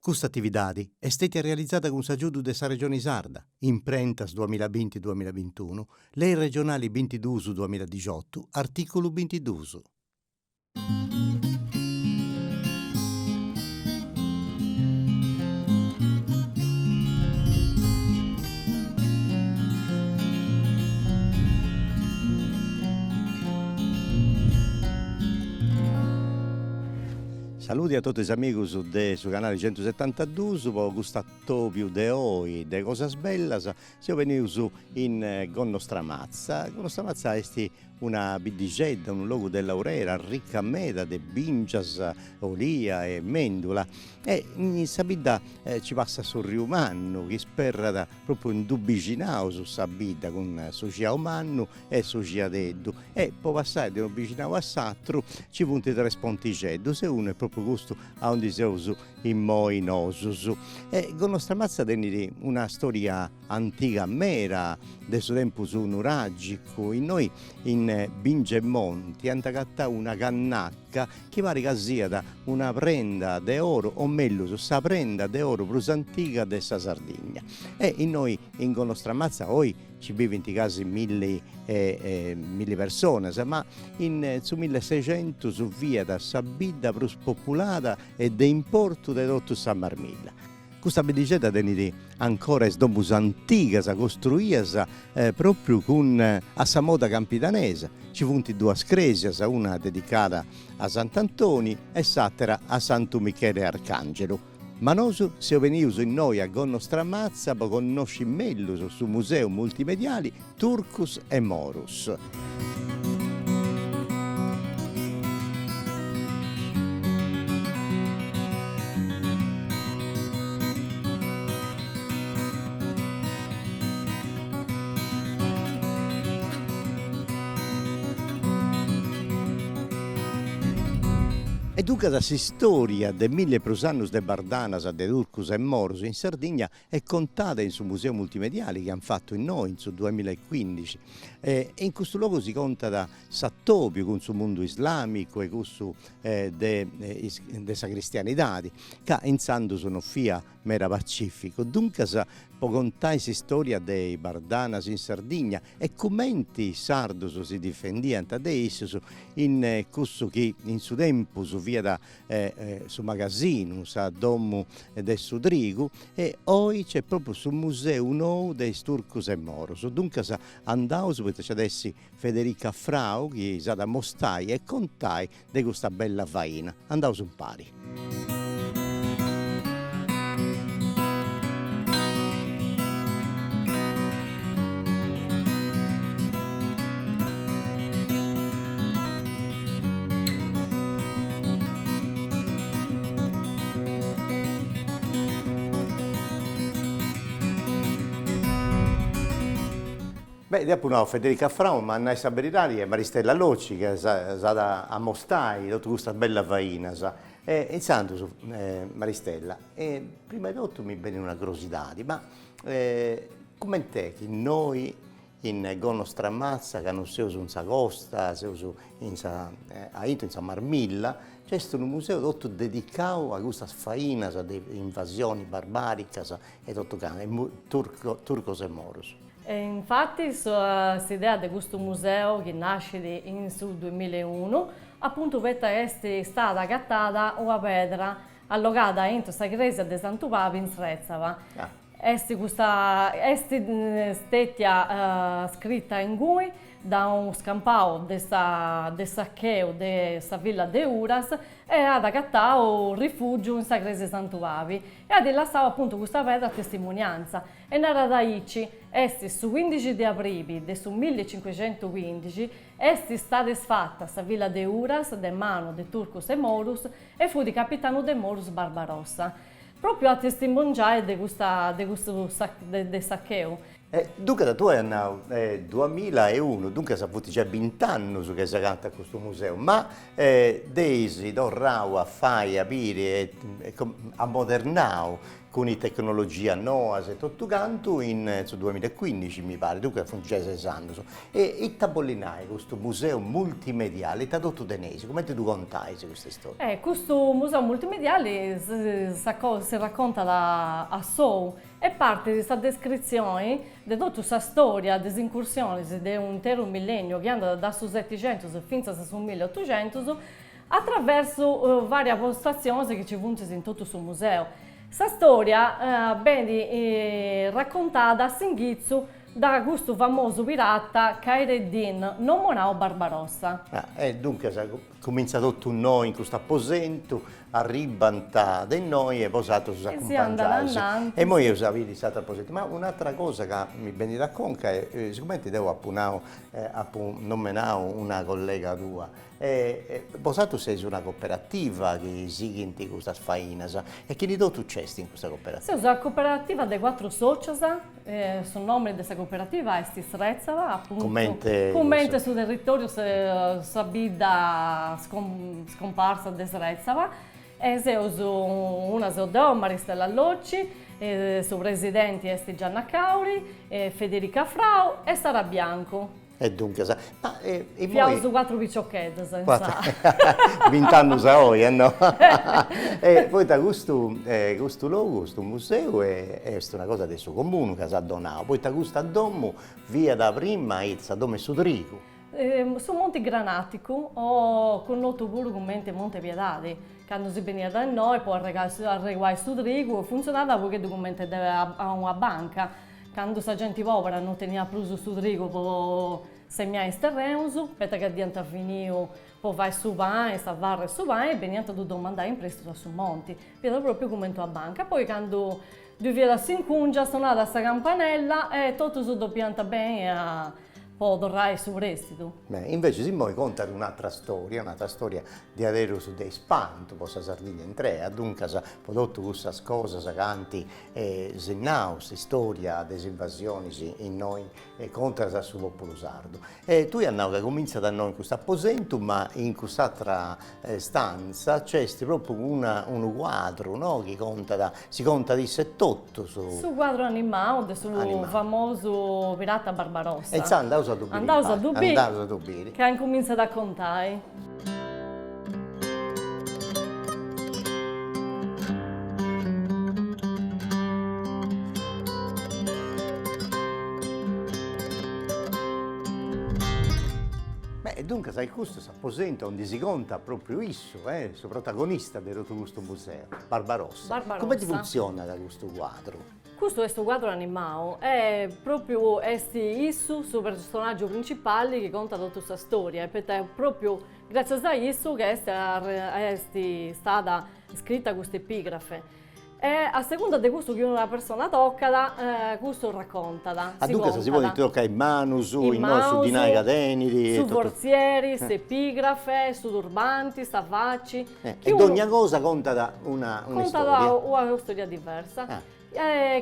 Questa attività è stata realizzata con s'aggiudu della Regione Sarda, in Prentas 2020-2021, Lei regionali 22-2018, articolo 22. Saluti a tutti gli amici del suo canale 172, per questo topiu de oggi, de cosas bellas, siamo venuti in Gonnostra Mazza. Gonnostra Mazza è una bidigedda, un luogo dell'Aurera, ricca a meda de bingias, olia e mendula. E in Sabida ci passa sul Rio Mannu, che sperra proprio in dubicinao su Sabida, con su Giaumannu e su Giadeddu. E poi passare di un bicinao a Sattru, ci punti tre spontigeddu, se uno è proprio gusto a un diseuso in moi nosus. E con nostra mazza tenere una storia antica mera del suo tempo su nuragico. In noi in Binge Monti antacatta una cannacca che pare che sia da una prenda de oro, o meglio sa prenda de oro più antica della Sardegna. E in noi in con nostra mazza oggi ci vivono in casi mille persone, ma su 1600 su via da Sabida più popolata e de importo de tutto San Marmilla. Questa bicicletta tenete ancora es domus antigas, costruias proprio con a sa moda campidanese. Ci funt due scresias, una dedicata a Sant'Antoni e s'altra a Santo Michele Arcangelo. Ma noi siamo venuti in noi a Gonnostra Mazza per conoscere meglio sul museo multimediale Turcus e Morus. E dunque la storia dei mille prosannus de Bardanas, de Turcus e Morus in Sardegna è contata in su museo multimediale che hanno fatto in noi in su 2015. E in questo luogo si conta da Sattopio con suo mondo islamico e con su dessa cristianità, che in Santo sono fia mera pacifico. Dunque può contare la storia dei Bardanas in Sardegna e commenti sardos si difendiano da essi in questo che in suo tempo su via da su magazzino, sa domo del Sudrigo, e oggi c'è proprio sul museo nuovo dei Turcus e Morus. Dunque andavo perché c'è adesso Federica Frau che sa da mostrai e contai di questa bella faina. Andavo su un pari. Beh, dopo no, Federica Frau, ma noi sapere e Maristella Locci che sa a mostrare tutta questa bella faina. Intanto, Maristella, prima di tutto mi viene una curiosità, ma come te che noi in Gonnostra Mazza, che non siamo in Sagosta, siamo in San Marmilla, c'è un museo tutto dedicato a queste faine, alle invasioni barbariche e tutto Turcos e Morus. E infatti l'idea di questo museo che nasce in 2001 appunto perché è stata agattata una pietra allogata in questa chiesa di Santo Papi in Srezzava. È stata scritta in cui da un scampao del saccheo della villa de Uras e ad agattato un rifugio in chiesa di Santo Papi e ad lasciato appunto questa pietra a testimonianza. E nella Daici, su 15 di aprile del 1515, è stata sfatta questa villa de Uras, de mano di Turcus e Morus e fu di capitano de Morus Barbarossa, proprio a testimoniare del saccheo. Dunque, tu hai nel 2001, dunque si avuto già 20 anni che si canta a questo museo, ma Daisy, Dorrau, a fare, a pire, a modernare con la tecnologia NOAS e tutto canto in su 2015 mi pare, dunque funge 6 anni. E il tabollinai, questo museo multimediale, ti ha detto tenesi, come ti contai queste storie? Questo museo multimediale si racconta a Sou e parte di questa descrizione di tutta questa storia delle incursioni di un intero millennio che andava da su 700 fino a su 1800 attraverso varie postazioni che ci sono in tutto il museo. Questa storia viene raccontata a Singhizzo da questo famoso pirata Khaireddin Nomonao Barbarossa. E dunque comincia tutto un noi in questo apposento, arriba da noi e posato su accompagnarsi. E poi io sapevo di stato apposento. Ma un'altra cosa che mi viene da conca è, siccome devo nominare una collega tua, Posato sei una cooperativa che si in questa faina e che di tutto c'è in questa cooperativa? Sì, una cooperativa dei 4 soci, il nome di questa cooperativa è Srezzava, appunto. Commente sul territorio sabida scomparsa di Srezzava. E se uso una zodò Maristella Locci, su presidenti è Gianna Cauri, Federica Frau e Sara Bianco. E dunque, ma abbiamo su 4 picciocchetti, 20 anni oggi, no? E poi da questo luogo, questo museo è una cosa del suo comune che si ha donato. Poi da questo domo, via da prima, è il Dome Sudrico. Su Monte Granatico ho conosciuto pure come Monte Piedade. Quando si veniva da noi, poi arrivare a Sudrico, funzionava perché documenti a una banca. Quando la gente povera non teneva più su Rigo per seminare in terreno, perché diventa finito, poi vai su vai, salvare su vai, e veniva dovuto mandare in prestito su Monti, per proprio come a banca. Poi quando doveva si incungia, suonava questa campanella e tutto si doppianta bene poi dovrai su prestito. Invece si vuole contare un'altra storia di avere su dei spanto, possa Sardegna in tre, dunque prodotto questa cosa, canti, questa storia delle invasioni in noi contro sul popolo sardo. E tu che comincia da noi in questo apposento, ma in quest'altra stanza c'è proprio un quadro, no? Che si conta di 78 su quadro animato sul famoso pirata Barbarossa. E andavo a Dubiri, che ha incominciato a contare. Dunque, sai, questo si apposenta onde si conta proprio isso, il protagonista di tutto questo museo, Barbarossa. Come ti funziona da questo quadro? Questo quadro animato è proprio isso sul personaggio principale che conta tutta questa storia, perché è proprio grazie a isso che è stata scritta questa epigrafe. E a seconda di questo che una persona tocca, questo racconta. Dunque si può toccare in mano, su dinai cadeni, su forzieri, su epigrafe, su turbanti, savacci. E ogni cosa conta da una storia. Conta una storia diversa.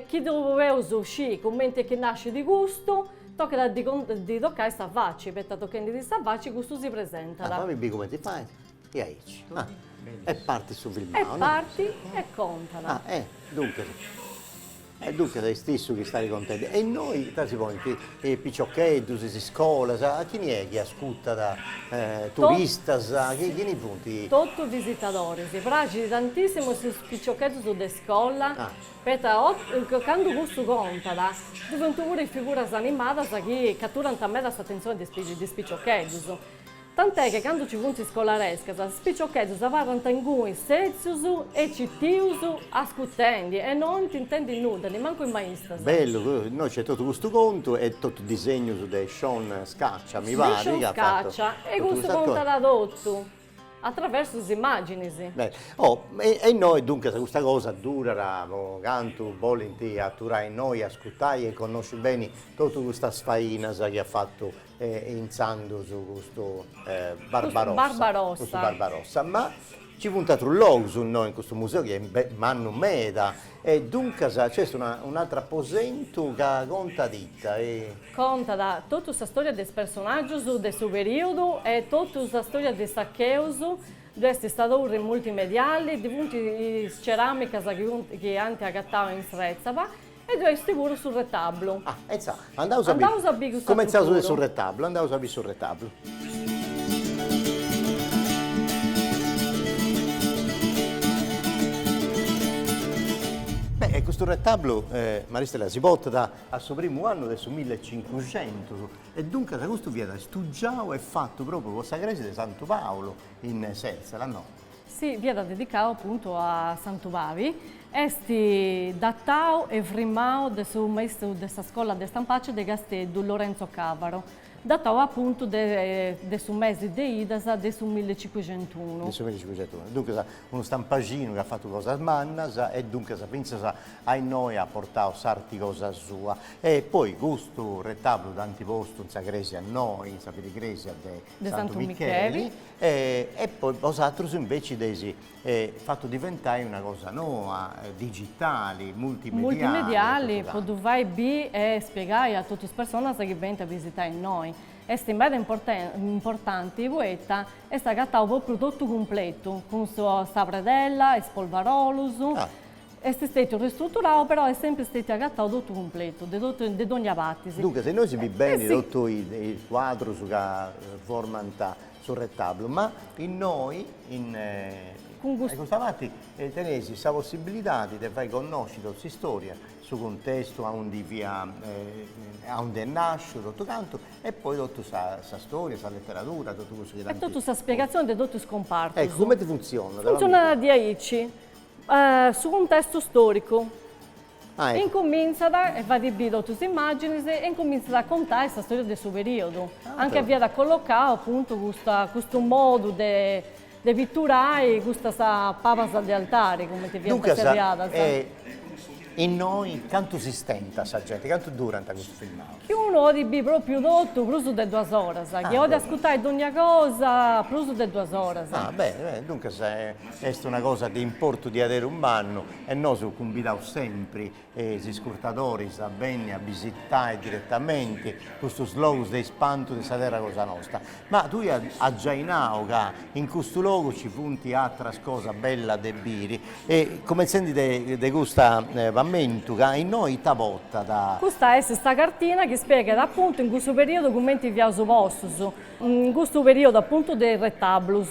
Chi doveva uscire commenti che nasce di gusto, tocca di toccare savacci, perché toccando di savacci questo si presenta. Fammi come ti fai? E hai. E parti su filmato, no? Parti e contano. Dunque sei stesso che stai contento. E noi, i picciocchetti, si scuola, chi è che ascolta da turista, chi ne punti? Tutti visitatori, si piace tantissimo su picciocchetti sulle scuole, perché quando questo conta, diventano pure figure animate che catturano a me l'attenzione di picciocchetti. Tant'è che quando ci punti scolaresca, spicciocchetti parlano in cui sezius e cittius ascoltendi e non ti intendi nulla, neanche in maestra. Bello, noi c'è tutto questo conto e tutto il disegno di Sean Scaccia, mi pare. Sean Scaccia, e questo conta da tutto. Attraverso le immagini. E noi dunque questa cosa durerà, canto volentieri a turare noi, ascoltare e conosci bene tutta questa sfaina che ha fatto Insando su questo Barbarossa. Ma ci puntato un logo su noi in questo museo che è Mannu Meda e dunque c'è un altro apposento che conta ditta. Conta da tutta questa storia del personaggio del suo periodo e tutta questa storia del saccheo questi stati multimediali, di punti ceramica che anche agattava in Srezzava, e questi pure sul retablo. Ah, andavo a sapere come è sul retablo, andavo a sapere sul retablo. Beh, questo retablo, Maristella, si porta al suo primo anno del 1500 e dunque da questo viene studiato e fatto proprio con la chiesa di Santo Paolo in Serzela, no? Sì, viene dedicato appunto a Santo Pavi, esti dattao e firmao del suo maestro della scuola di stampace di Castello, Lorenzo Cavaro. Dattao appunto del suo mese di Idasa del 1501. Del 1501. Dunque uno stampagino che ha fatto cosa manna e dunque pensa a noi ha portato sarti cosa sua. E poi questo retablo tanti posti in Sagresi a noi, in Sapirigresia di Santo Micheli, e poi vosaltro invece desi fatto diventare una cosa nuova, digitali, multimediali. Potuvai e spiegare a tutte le persone che vengono a visitare noi. Questa immagine importante, poeta, è stata un prodotto completo, con sua predella, e spolvarolus. È stato ristrutturato, però è sempre stato agattato tutto completo, di ogni parte. Dunque, se noi si vede bene tutto il quadro che formano sul retablo, ma in noi, questa parte, tenesi la possibilità di far conoscere questa storia, su contesto, a onde nasce, tutto canto, e poi tutta questa storia, questa letteratura, tutto questo che e tutta questa spiegazione di tutti i scomparti. Ecco, come funziona? Funziona da aici, su contesto storico. Ecco. Incomincia e va di tutte le immagini e incomincia a contare questa storia del suo periodo. Anche via da collocare appunto questo modo di pitturare questa papa di altare, come ti viene seriata. In noi, quanto si stenta questa gente, quanto durante questo filmato? Che uno di proprio tutto, più di 2 ore, che ho di ascoltare ogni cosa, più di 2 ore. Dunque se è una cosa di importo di avere un anno e noi siamo convitati sempre gli scurtatori a venire a visitare direttamente questo slow di spanto di sapere cosa nostra. Ma tu hai già che in questo luogo ci punti altre cose belle da bere e come senti di questa vammento che in noi tabotta da... Questa è questa cartina che spiega appunto in questo periodo come vi ha usato, in questo periodo appunto del retablo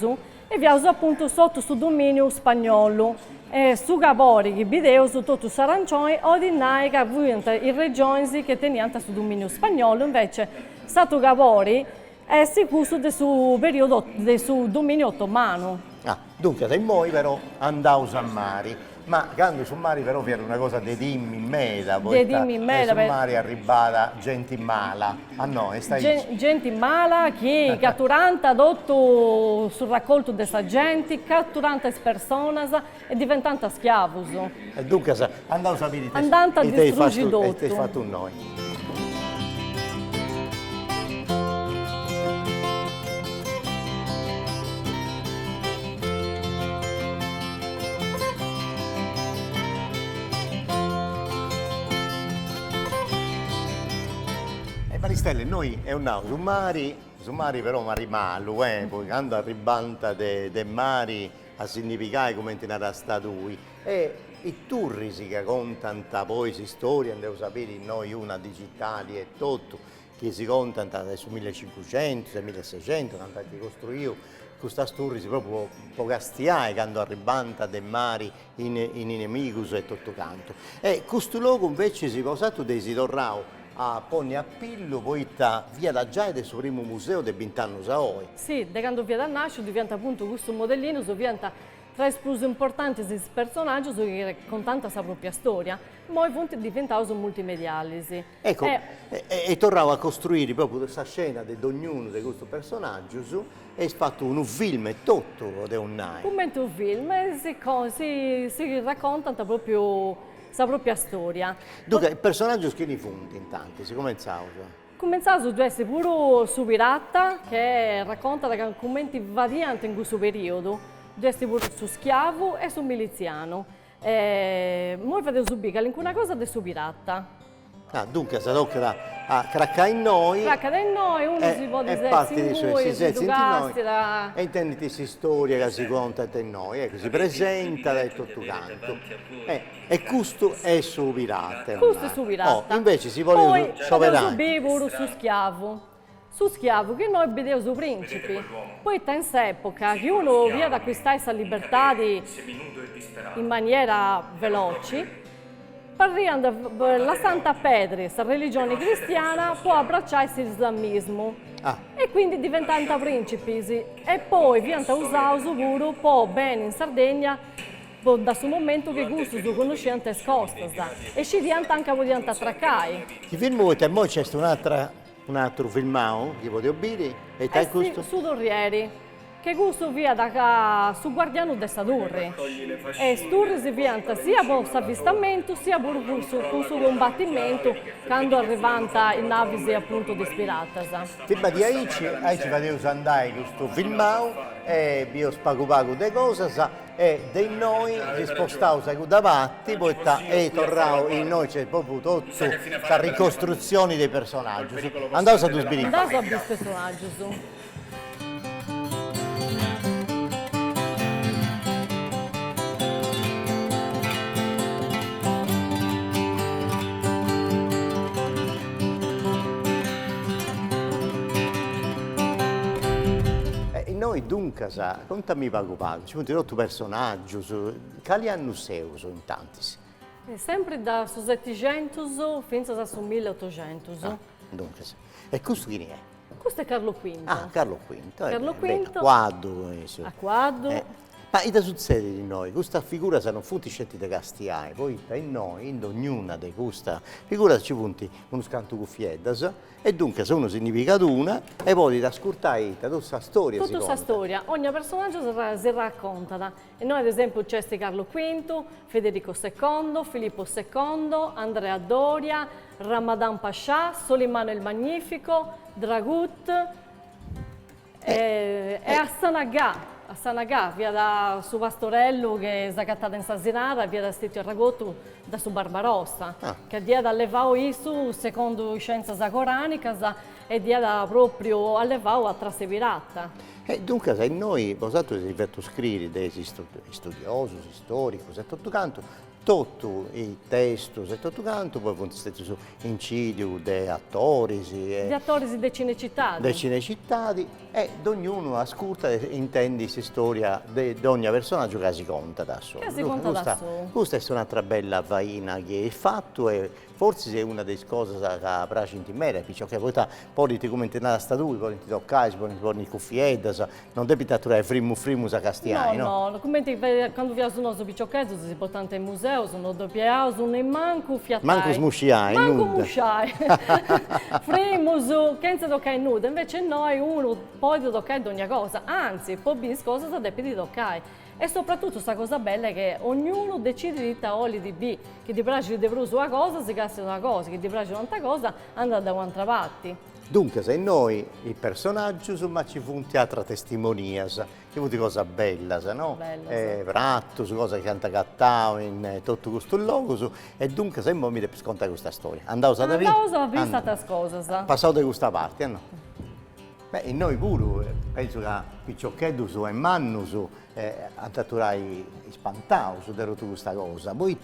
e vi ha usato appunto sotto sul dominio spagnolo. E su Gabori che video su tutto i arancioni ordinari che avevano in regioni che tenevano sul dominio spagnolo, invece stato Gabori è sicuro del suo periodo del suo dominio ottomano. Dunque da noi però andavo a mari. Ma quando su mari però vi era una cosa dei dimmi in meda, poi su mari arrivata gente mala, gente mala che catturanta adotto sul raccolto di questa gente, catturanta persone e diventanta schiavos. E dunque andavo a sapere andando a distruggere tutto. E ti hai fatto un noi. Maristelle, noi è un naso su mari però mari malo, poi quando arribanta de mari a significare come ti era stato lui. E i turrisi che contano poi si storia, andiamo a sapere noi una digitali e tutto, che si contano dal 1500, dal 1600, quando si costruiu questa storia proprio pocastiai quando arribanta de mari in nemici e tutto canto. E questo luogo invece si è usato desiderau a Ponni a Pillo, poi via da già del suo primo museo del Bintano Saoi. Sì, da quando via da nascere diventa appunto questo modellino, diventa tra i più importanti personaggi che contano la propria storia, ma poi diventano multimediali. Ecco, e tornavo a costruire proprio questa scena di ognuno di questo personaggio e hai fatto un film e tutto di un night. Come un film, si raccontano proprio la propria storia. Dunque, il personaggio che ne funti intanto, si cominciava? Cominciava su due pure su pirata, che racconta da commenti varianti in questo periodo, due pure su schiavo e su miliziano. Noi facciamo subire una cosa del suo pirata. Ah, dunque, si tocca a craccare in noi. Cracca da noi, uno si può e dire parte dei in suoi cui, si si sezzi in noi. giocassi, E intendi questa storia che si conta in noi, ecco, si presenta da tutto canto. E questo è su pirata. questo è su Oh, pirata. invece si Poi, vuole su scioperare. bivuru su schiavo. Su schiavo, che noi vedevo su principi. Poi in quest'epoca, che uno via ad acquistare questa libertà in maniera veloce, parliamo la Santa Pedri, la religione cristiana, può abbracciare l'islamismo. Ah, E quindi diventano principi. E poi viene usato pure poi bene in Sardegna da questo momento che gusto su conoscente scostas. E ci diventa anche vogliamo attraccare. ti filmo e poi c'è un altro filmato che potete obbedire e te questo? Su Dorrieri, che gusto via da su Guardiano de Sadurri. E Sturri si vianta sia per avvistamento sia pure con suo combattimento quando arrivanta in navi appunto di Spiratas. Prima di Aici vedevo andare questo filmato e io spago le cose e dei noi si spostavo davanti poi e tornavo in noi c'è proprio tutto la ricostruzione dei personaggi. Andavo a tu sbiricare. Andavo a questo personaggio su. Noi dunque, contami pago, ci sono otto personaggi, quali anni sei in tanti? Sempre da 700 fino al 1800. Dunque, e questo chi è? Questo è Carlo V. Ah, Carlo V. Carlo V. Quadro. A quadro. Ma che succede di noi? Questa figura se non futi scetti da castiai, poi in noi, in ognuna di questa figura ci punti uno scanto cuffieddas e dunque se uno significa una e poi da scurtare tutta questa storia. Tutta questa storia, ogni personaggio si racconta. E noi ad esempio c'è Carlo V, Federico II, Filippo II, Andrea Doria, Ramadan Pascià, Solimano il Magnifico, Dragut e Hassan Agha. A Sanagà, via da suo pastorello che è cattata in Sasinara, via da Stitio Ragotto da su Barbarossa, che dia da allevao isu secondo scienze coraniche e dia da proprio allevao a trasse pirata. Dunque, se noi, vosato si fatto scrivere dei studiosi, storici, e tutto canto, tutto i testi e tutto canto, poi sono stati su incidio dei attori. Di attori di Cinecittà. Dei Cinecittà e ognuno ascolta e intende questa storia di ogni personaggio che si conta da solo. Che si conta da solo. Questa è un'altra bella faina che è fatto e forse è una delle cose che piace in me, perché poi ti commenti nella statua, poi ti toccai, poi ti cuffietta, non devi trovare frimus a castiani, no? No, come quando vi sono su picciocchezzo si portano in museo, sono doppiato, sono in manco fiatai. Manco smusciai, manco musciai. Frimus, che non si tocca in nuda, invece noi uno poi ti tocca ogni cosa, anzi, poi bis cosa si deve toccare. E soprattutto questa cosa bella è che ognuno decide di taoli di B, che ti piace di bruso una cosa, si cassa una cosa, che ti piace un'altra cosa, anda da un'altra parte. Dunque, se noi, il personaggio, insomma, ci fu un teatro testimonia, che fu di cosa bella, no? Bella, Pratto, su cosa che canta cattao in tutto questo luogo, e dunque se mi devi scontare questa storia. Andavo a vedere. Andavo a vedere questa cosa. Passato da questa parte, no? Beh, e noi pure, penso che Piccioccheddu su e Mannu su attaturai spantau su tutta questa cosa. Poi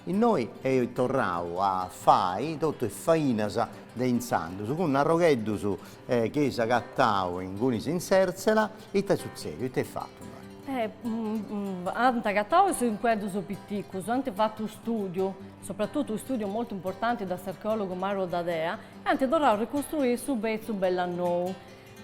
noi tornavo a fare tutto il fainas de insando, su con un arrogheddu su che si cattau in cui si inserzela e te succede, e te fatto. Anta cattau su inqueddu su pitticco, su ante fatto un studio, soprattutto un studio molto importante dall'archeologo Mauro Dadea, e ante dovrà ricostruire su Bezzu Bellannou.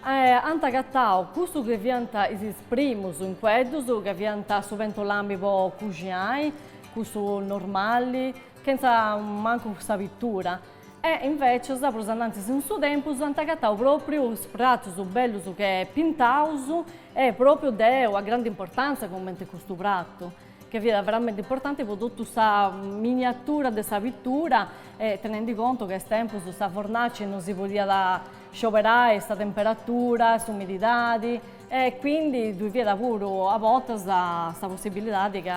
Anta cattau, questo che vianta is primus in quedus, che vianta sovento l'ambito cucinai, questo normali, che non manco questa pittura. E invece, per andare in suo tempo, anta cattau proprio pratus bello che è pintaus e proprio deu a grande importanza come questo prato, che è veramente importante per tutta questa miniatura di questa pittura, tenendo conto che a tempo questa fornace non si poteva scioperare questa temperatura, questa umidità, e quindi vi vede pure a volte questa possibilità che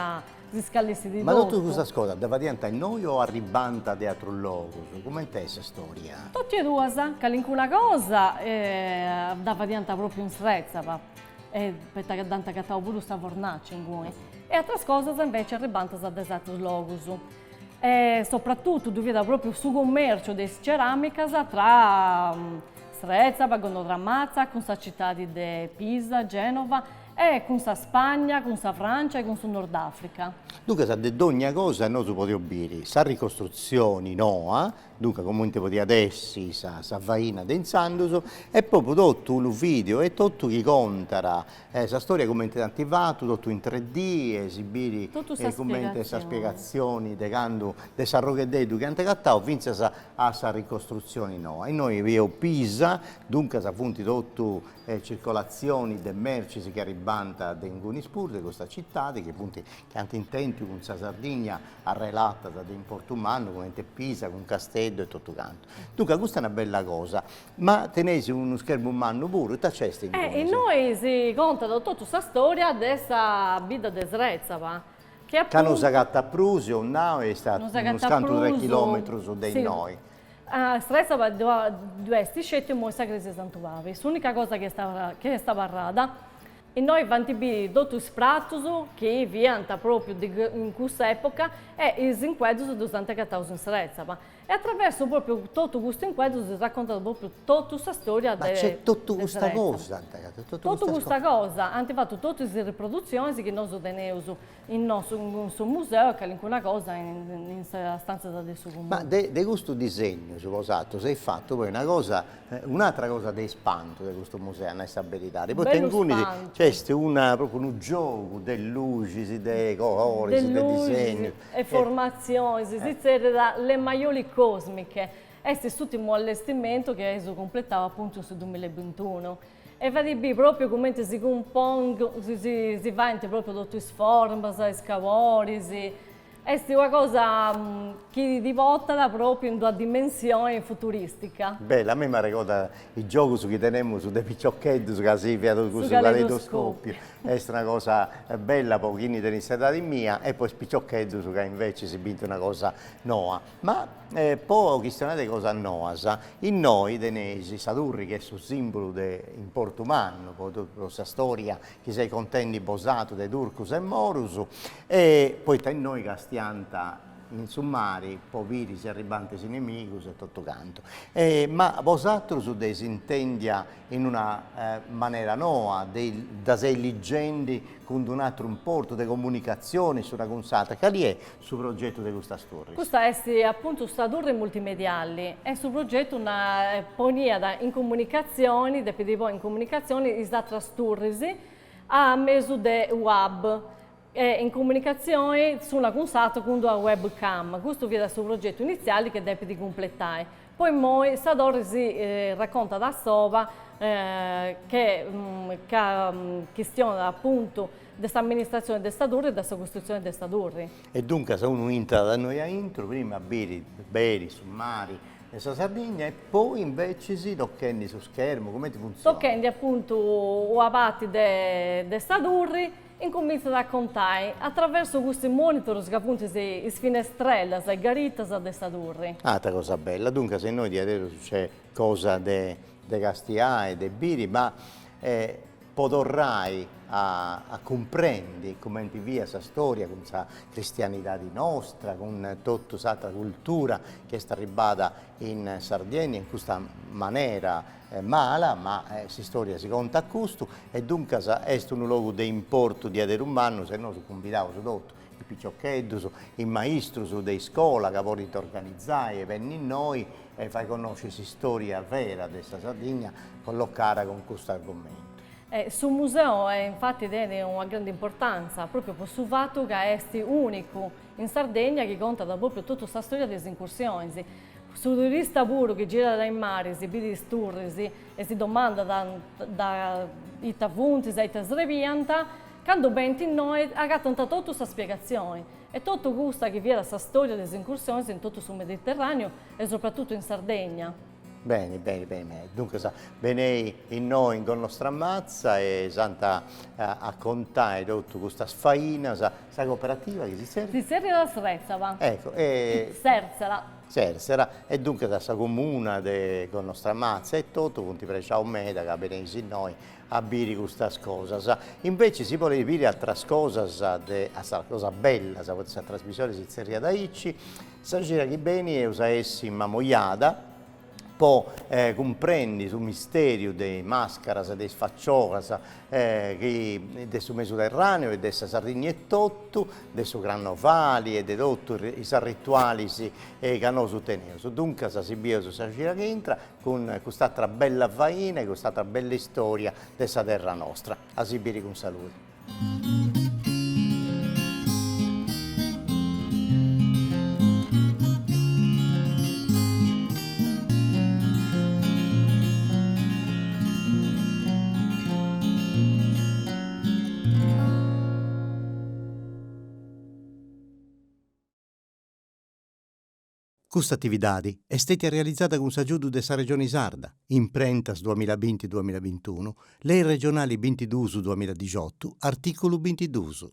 si scalissi di Ma dopo. tu cosa ascolta? Da variante a noi o a ribanta di altro luogo? Come è questa storia? Tutti e due, che una cosa da variante proprio in Svezia, perché che dante che stavo pure sta fornace in cui. E altre cose invece ribantano da altri luoghi. E soprattutto doveva proprio su commercio di ceramica tra Svezia, Gondodramazza, con la città di Pisa, Genova, e con la Spagna, con la Francia e con il Nord Africa. Dunque, sa di ogni cosa noi si può dire, sa ricostruzioni no, dunque come ti poteva adesso, sa vaina densandoso, e proprio tutto il video e tutto chi contara, sa storia come è attivato, tutto in 3D, esibire come questa spiegazioni, decando, de sa rogheddedu che hanno cattato, fino a sa ricostruzioni no. E noi abbiamo Pisa, dunque sa funti tutto circolazioni de merci che arrivanta da Ingunispur, di questa città, che appunto che hanno intenti con la Sardegna arrelata da in Portumano, come Pisa, con Castello e tutto quanto. Dunque questa è una bella cosa, ma tenesi uno schermo umano pure, c'è e noi si conta tutta questa storia della vita di Svezia, che non si gatta a Prusio, no, è stato uno scanto 3 chilometri su dei noi. A Svezia due scetti molto crisi santuari. L'unica cosa che stava rada e noi vantibi tutti i prati che viano proprio in questa epoca e i inquedri durante la in Svezia. E attraverso proprio tutto questo inquedro si racconta proprio tutta questa storia. Ma c'è tutta questa cosa, tutta questa cosa, hanno fatto tutte le riproduzioni che noi teniamo in nostro museo, che è una cosa in stanza da adesso comune. Ma di questo disegno, supposato, sei fatto poi una cosa, un'altra cosa di spanto di questo museo, non è stabilità. Poi c'è proprio un gioco delle luci, dei colori, dei disegni. E formazioni, le maioli cosmiche. Questo è l'ultimo allestimento che si completava appunto nel 2021. E vedi proprio come si compone, si va proprio tutte le forme, i scavori. È una cosa che divota proprio in una dimensione futuristica. Beh, a me mi ricorda il gioco che teniamo su dei picciocchetti, su casi su caleidoscopio. È una cosa bella, pochini dell'instradata mia, e poi spicciocchetti su che invece si vince una cosa nuova. Ma poi questionate cosa nuova, in noi denesi, Sadurri che è il simbolo in Portumano, questa storia che sei contenti posato dei Turcus e Morus, e poi in noi castiamo in summari, poveri, si arribanti i nemici e tutto canto. Ma vosaltro su dei si intendia in una maniera nuova, da sei leggende con un altro importo di comunicazione su una consata, che è sul progetto di questa storia? Questa è appunto una torre multimediale, è sul progetto una ponia in comunicazioni, in comunicazioni, is da trasturrisi a mezzo del web. In comunicazione su una consata con una webcam. Questo viene sul progetto iniziale che deve completare. Poi Sador si racconta da sopra che questione appunto questa amministrazione del Sadurri e della costruzione del Sadurri. E dunque se uno entra da noi a intro, prima beri, summari, questa Sardegna, e poi invece si tocchendi su schermo, come ti funziona? Tocchendi appunto o abati del Sadurri, incomincia a raccontare attraverso questi monitor che appunto si finestrelle, le garite del Sadurri. Altra cosa bella, dunque se noi di adesso c'è cosa de Castia e de Biri, ma potrrai a comprendere come ti via questa storia, con questa cristianità di nostra, con tutta questa cultura che sta arrivata in Sardegna in questa maniera mala, ma questa storia si conta a questo, e dunque è un luogo di importo di essere umano, se no si convidava su tutto, i picciocchetti, i maestri dei scuola che volete organizzare, e venni in noi e fai conoscere la storia vera di questa Sardegna, collocata con questo argomento. Sul museo infatti tiene una grande importanza proprio per il fatto che è unico in Sardegna che conta proprio tutta questa storia delle incursioni. Sul turista puro che gira dai mari, si vede i turri e si domanda dai tavunti, dai tasrevianta, quando benti in noi ha tutta questa spiegazione. E tutto questo che viene questa storia delle incursioni in tutto sul Mediterraneo e soprattutto in Sardegna. Bene, bene, bene, bene. Dunque, bene in noi con nostra ammazza e santa a contare tutto questa sfaina, sa cooperativa che si serve. Si serve la srezzava, Ecco, serzela. Sersera, e dunque da questa comuna con nostra ammazza e tutto, con ti preciamo meda, che bene in noi a bere questa cosa. Invece si vuole dire altre cose, a cosa bella, questa trasmissione si seria da Icci, sa gira che bene usa essi in mamoiada, poi comprendi sul mistero dei mascaras, dei sfaccioras del Mediterraneo e della Sardegna e tutto, del suo Grannovali e di tutti i rituali che hanno sostenuto. Dunque si vede su gira che entra con questa bella faina e questa bella storia della terra nostra. A Sibiri con salute. Questa attività è stata realizzata con l'aiuto della Regione Sarda, in Prentas 2020-2021, le regionali 22-2018, articolo 22.